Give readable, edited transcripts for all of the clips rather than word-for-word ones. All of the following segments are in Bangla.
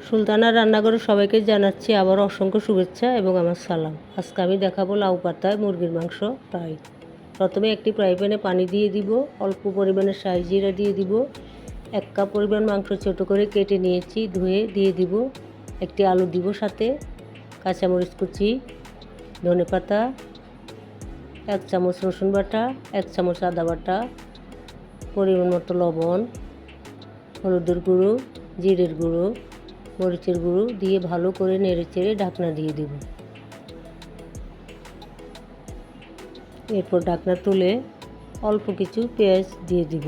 সুলতানা রান্নাঘরে সবাইকে জানাচ্ছি আবার অসংখ্য শুভেচ্ছা এবং আমার সালাম। আজকে আমি দেখাবো লাউ পাতায় মুরগির মাংস ফ্রাই। প্রথমে একটি ফ্রাই প্যানে পানি দিয়ে দিব, অল্প পরিমাণে শাহি জিরা দিয়ে দিব, 1 কাপ পরিমাণ মাংস ছোট করে কেটে নিয়েছি, ধুয়ে দিয়ে দিব, একটি আলু দিব, সাথে কাঁচামরিচ কুচি, ধনেপাতা, 1 চামচ রসুন বাটা, 1 চামচ আদা বাটা, পরিমাণ মতো লবণ, হলুদের গুঁড়ো, জিরের গুঁড়ো, মরিচের গুঁড়ো দিয়ে ভালো করে নেড়েচেড়ে ঢাকনা দিয়ে দেব। এরপর ঢাকনা তুলে অল্প কিছু পেঁয়াজ দিয়ে দিব।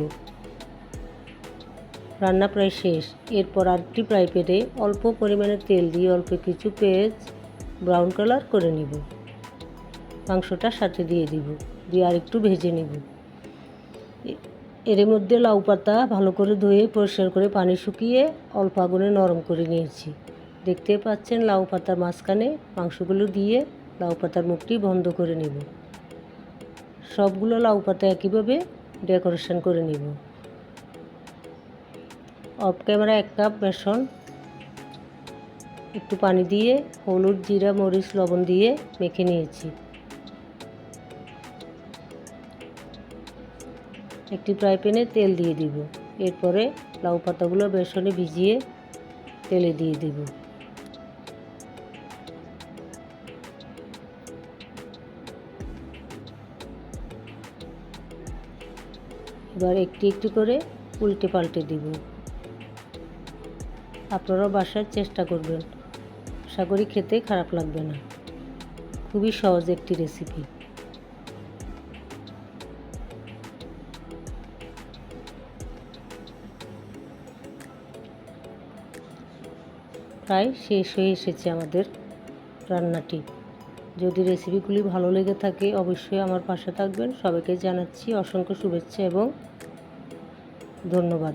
রান্না প্রায় শেষ। এরপর আরেকটি ফ্রাই প্যানে অল্প পরিমাণে তেল দিয়ে অল্প কিছু পেঁয়াজ ব্রাউন কালার করে নিব। মাংসটা সাথে দিয়ে দিব, দিয়ে আরেকটু ভেজে নিব। এর মধ্যে লাউ পাতা ভালো করে ধুয়ে পরিষ্কার করে পানি শুকিয়ে অল্প আগুনে নরম করে নিয়েছি। দেখতে পাচ্ছেন লাউ পাতার মাঝখানে মাংসগুলো দিয়ে লাউ পাতার মুখটি বন্ধ করে নেব। সবগুলো লাউ পাতা একইভাবে ডেকোরেশন করে নেব। অফ ক্যামেরা 1 কাপ বেসন, একটু পানি দিয়ে হলুদ, জিরা, মরিচ, লবণ দিয়ে মেখে নিয়েছি। একটি ফ্রাই প্যানে তেল দিয়ে দিব। এরপরে লাউ পাতাগুলো বেসনে ভিজিয়ে তেলে দিয়ে দিব। এবার একটি একটি করে উল্টে পাল্টে দিব। আপনারা বাসায় চেষ্টা করবেন, আশা করি খেতে খারাপ লাগবে না। খুবই সহজ একটি রেসিপি। প্রায় শেষ হয়ে এসেছে আমাদের রান্নাটি। যদি রেসিপিগুলি ভালো লেগে থাকে অবশ্যই আমার পাশে থাকবেন। সবাইকে জানাচ্ছি অসংখ্য শুভেচ্ছা এবং ধন্যবাদ।